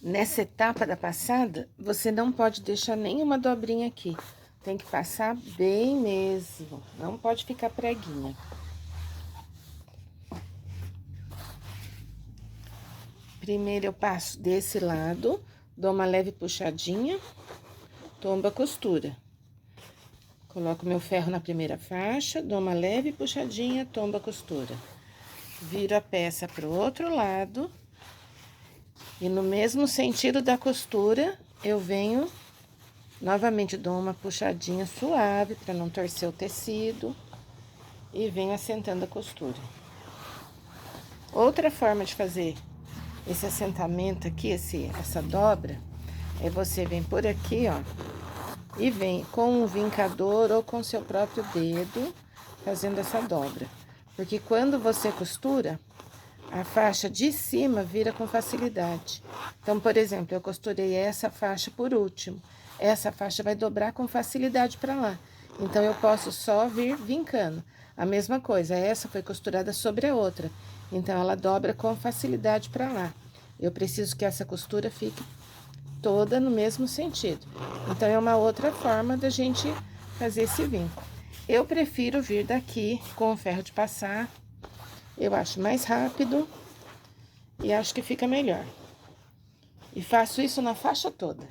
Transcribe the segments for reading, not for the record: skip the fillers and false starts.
Nessa etapa da passada, você não pode deixar nenhuma dobrinha aqui. Tem que passar bem mesmo, não pode ficar preguinha. Primeiro eu passo desse lado, dou uma leve puxadinha, tombo a costura. Coloco meu ferro na primeira faixa, dou uma leve puxadinha, tombo a costura. Viro a peça pro outro lado. E no mesmo sentido da costura, eu venho, novamente dou uma puxadinha suave para não torcer o tecido. E venho assentando a costura. Outra forma de fazer esse assentamento aqui, essa dobra, é você vem por aqui, ó, e vem com um vincador ou com seu próprio dedo fazendo essa dobra. Porque quando você costura, a faixa de cima vira com facilidade. Então, por exemplo, eu costurei essa faixa por último. Essa faixa vai dobrar com facilidade para lá. Então, eu posso só vir vincando. A mesma coisa, essa foi costurada sobre a outra. Então, ela dobra com facilidade para lá. Eu preciso que essa costura fique toda no mesmo sentido. Então, é uma outra forma da gente fazer esse vinco. Eu prefiro vir daqui com o ferro de passar. Eu acho mais rápido e acho que fica melhor. E faço isso na faixa toda.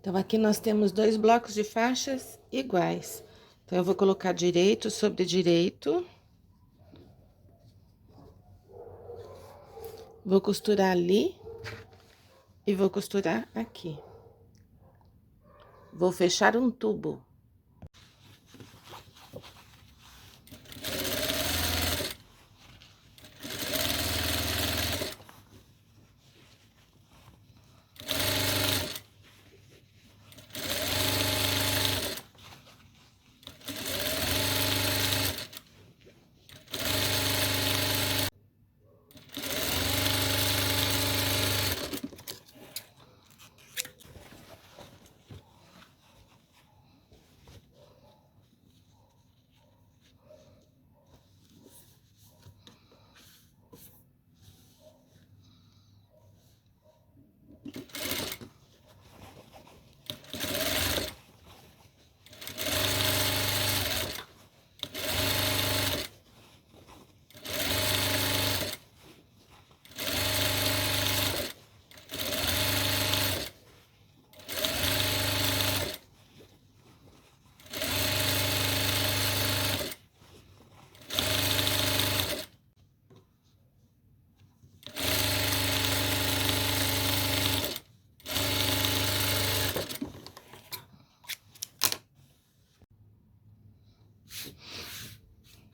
Então, aqui nós temos 2 blocos de faixas iguais. Então, eu vou colocar direito sobre direito. Vou costurar ali e vou costurar aqui. Vou fechar um tubo.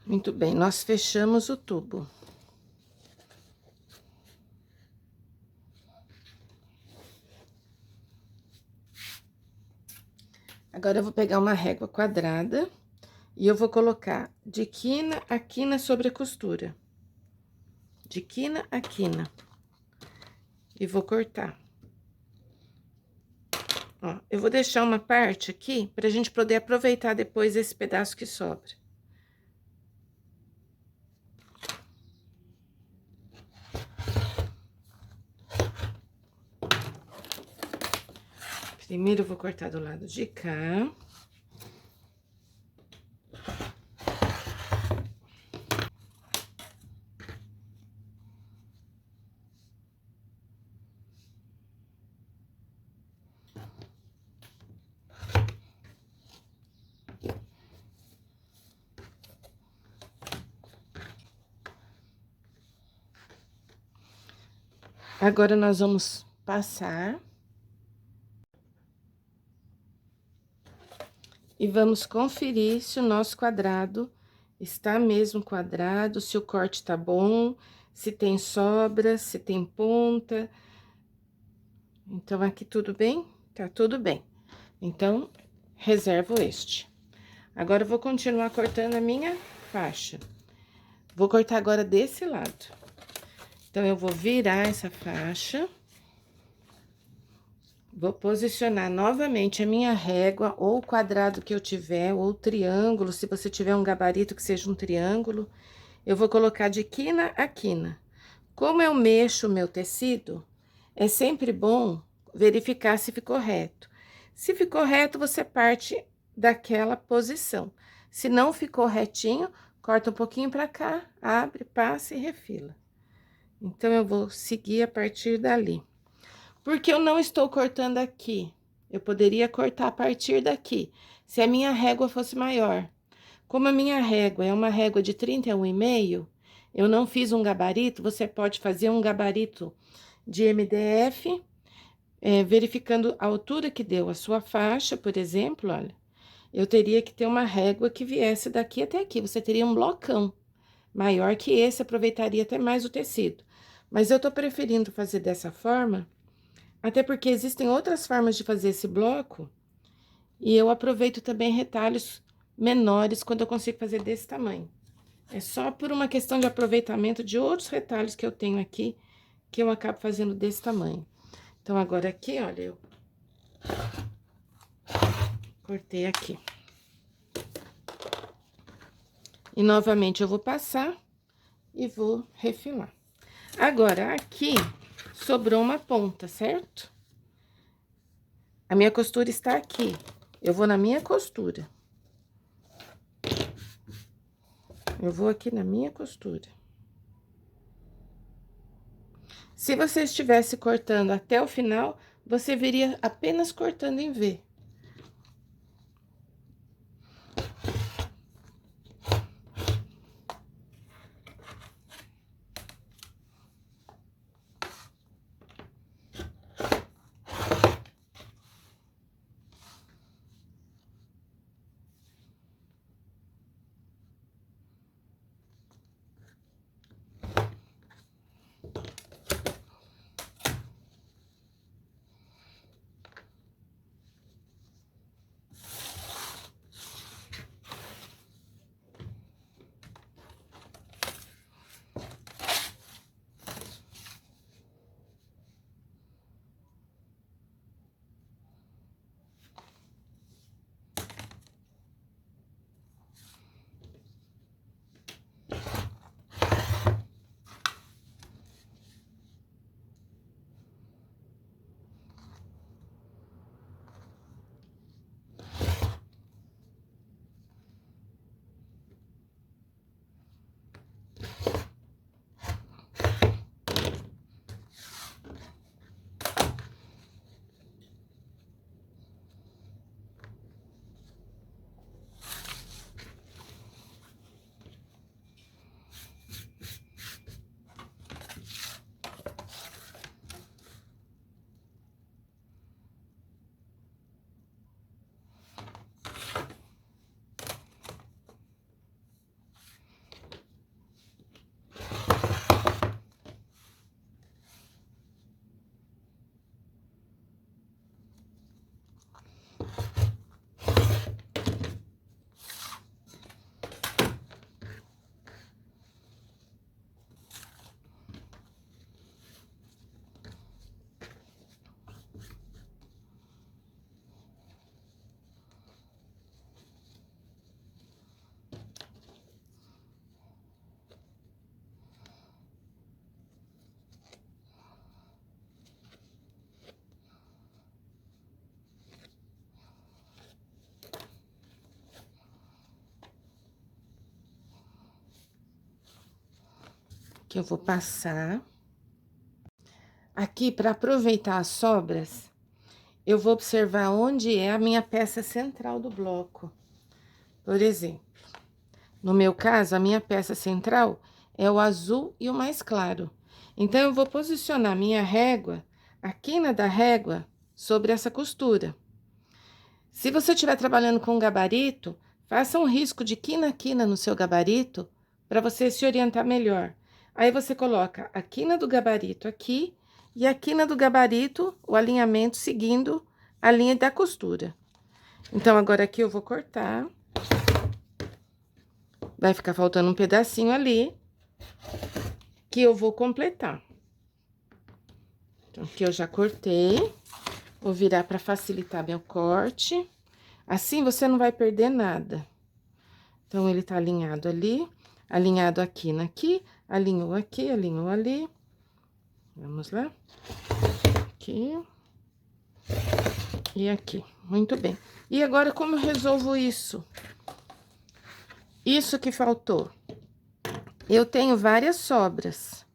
Muito bem, nós fechamos o tubo. Agora, eu vou pegar uma régua quadrada e eu vou colocar de quina a quina sobre a costura. De quina a quina. E vou cortar. Ó, eu vou deixar uma parte aqui pra gente poder aproveitar depois esse pedaço que sobra. Primeiro, eu vou cortar do lado de cá. Agora, nós vamos passar. E vamos conferir se o nosso quadrado está mesmo quadrado, se o corte tá bom, se tem sobra, se tem ponta. Então, aqui tudo bem? Tá tudo bem. Então, reservo este. Agora, eu vou continuar cortando a minha faixa. Vou cortar agora desse lado. Então, eu vou virar essa faixa. Vou posicionar novamente a minha régua, ou o quadrado que eu tiver, ou o triângulo, se você tiver um gabarito que seja um triângulo. Eu vou colocar de quina a quina. Como eu mexo o meu tecido, é sempre bom verificar se ficou reto. Se ficou reto, você parte daquela posição. Se não ficou retinho, corta um pouquinho para cá, abre, passa e refila. Então, eu vou seguir a partir dali. Porque eu não estou cortando aqui. Eu poderia cortar a partir daqui, se a minha régua fosse maior. Como a minha régua é uma régua de 31,5, eu não fiz um gabarito, você pode fazer um gabarito de MDF, verificando a altura que deu a sua faixa, por exemplo, olha. Eu teria que ter uma régua que viesse daqui até aqui, você teria um blocão maior que esse, aproveitaria até mais o tecido. Mas eu tô preferindo fazer dessa forma, até porque existem outras formas de fazer esse bloco, e eu aproveito também retalhos menores quando eu consigo fazer desse tamanho. É só por uma questão de aproveitamento de outros retalhos que eu tenho aqui, que eu acabo fazendo desse tamanho. Então, agora aqui, olha, eu cortei aqui. E novamente eu vou passar e vou refilar. Agora, aqui sobrou uma ponta, certo? A minha costura está aqui. Eu vou na minha costura. Eu vou aqui na minha costura. Se você estivesse cortando até o final, você viria apenas cortando em V. Que eu vou passar. Aqui, para aproveitar as sobras, eu vou observar onde é a minha peça central do bloco. Por exemplo, no meu caso, a minha peça central é o azul e o mais claro. Então, eu vou posicionar minha régua, a quina da régua, sobre essa costura. Se você estiver trabalhando com gabarito, faça um risco de quina a quina no seu gabarito, para você se orientar melhor. Aí, você coloca a quina do gabarito aqui, e a quina do gabarito, o alinhamento seguindo a linha da costura. Então, agora aqui eu vou cortar. Vai ficar faltando um pedacinho ali. que eu vou completar. Então, aqui eu já cortei, vou virar para facilitar meu corte. Assim, você não vai perder nada. Então, ele tá alinhado ali, alinhado aqui, alinhou aqui, alinhou ali. Vamos lá. Aqui. E aqui. Muito bem. E agora, como eu resolvo isso? Isso que faltou. Eu tenho várias sobras.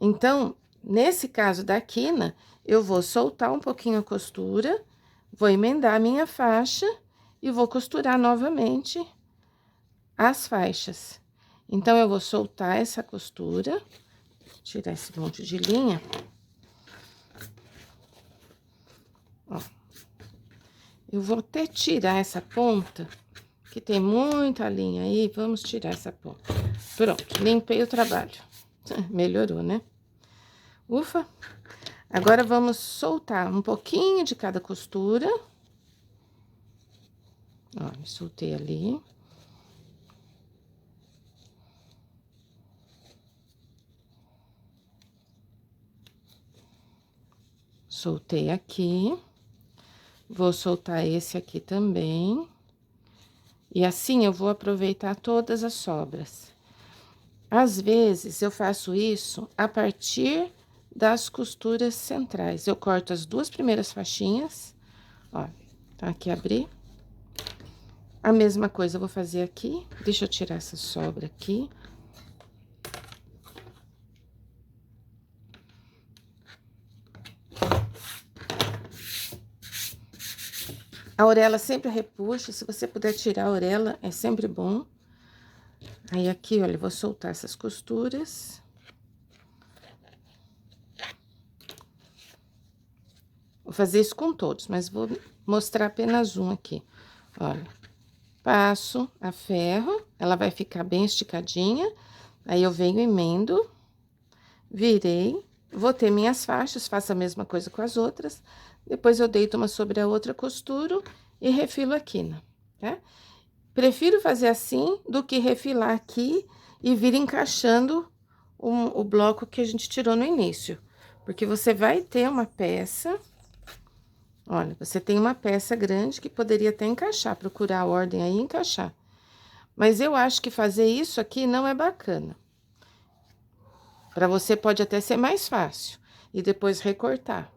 Então, nesse caso da quina, eu vou soltar um pouquinho a costura, vou emendar a minha faixa e vou costurar novamente as faixas. Então, eu vou soltar essa costura, tirar esse monte de linha. Ó. Eu vou até tirar essa ponta, que tem muita linha aí, vamos tirar essa ponta. Pronto, limpei o trabalho. Melhorou, né? Ufa! Agora, vamos soltar um pouquinho de cada costura. Ó, me soltei ali. Soltei aqui. Vou soltar esse aqui também. E assim, eu vou aproveitar todas as sobras. Às vezes, eu faço isso a partir das costuras centrais. Eu corto as duas primeiras faixinhas. Ó, tá aqui, abri. A mesma coisa eu vou fazer aqui. Deixa eu tirar essa sobra aqui. A orelha sempre repuxa, se você puder tirar a orelha, é sempre bom. Aí, aqui, olha, eu vou soltar essas costuras. Vou fazer isso com todos, mas vou mostrar apenas um aqui. Olha, passo a ferro, ela vai ficar bem esticadinha. Aí, eu venho, emendo, virei, vou ter minhas faixas, faço a mesma coisa com as outras. Depois, eu deito uma sobre a outra, costuro e refilo a quina, tá? Prefiro fazer assim do que refilar aqui e vir encaixando o bloco que a gente tirou no início. Porque você vai ter uma peça... Olha, você tem uma peça grande que poderia até encaixar, procurar a ordem aí e encaixar. Mas eu acho que fazer isso aqui não é bacana. Para você pode até ser mais fácil e depois recortar.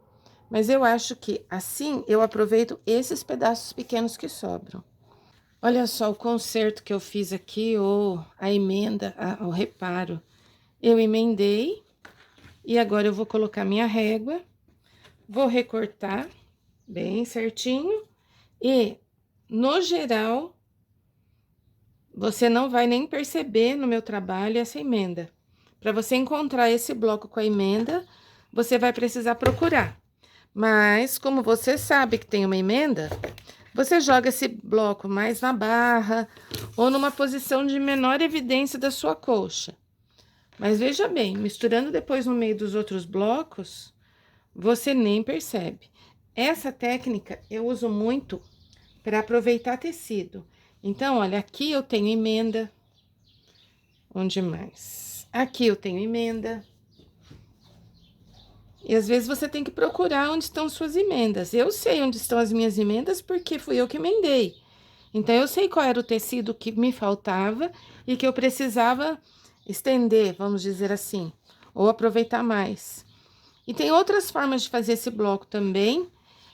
Mas eu acho que assim eu aproveito esses pedaços pequenos que sobram. Olha só o conserto que eu fiz aqui, ou a emenda, o reparo. Eu emendei e agora eu vou colocar minha régua, vou recortar bem certinho e, no geral, você não vai nem perceber no meu trabalho essa emenda. Para você encontrar esse bloco com a emenda, você vai precisar procurar. Mas, como você sabe que tem uma emenda, você joga esse bloco mais na barra ou numa posição de menor evidência da sua coxa. Mas veja bem, misturando depois no meio dos outros blocos, você nem percebe. Essa técnica eu uso muito para aproveitar tecido. Então, olha, aqui eu tenho emenda. Onde mais? Aqui eu tenho emenda. E às vezes você tem que procurar onde estão suas emendas. Eu sei onde estão as minhas emendas porque fui eu que emendei. Então, eu sei qual era o tecido que me faltava e que eu precisava estender, vamos dizer assim, ou aproveitar mais. E tem outras formas de fazer esse bloco também,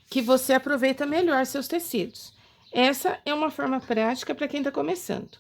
que você aproveita melhor seus tecidos. Essa é uma forma prática para quem tá começando.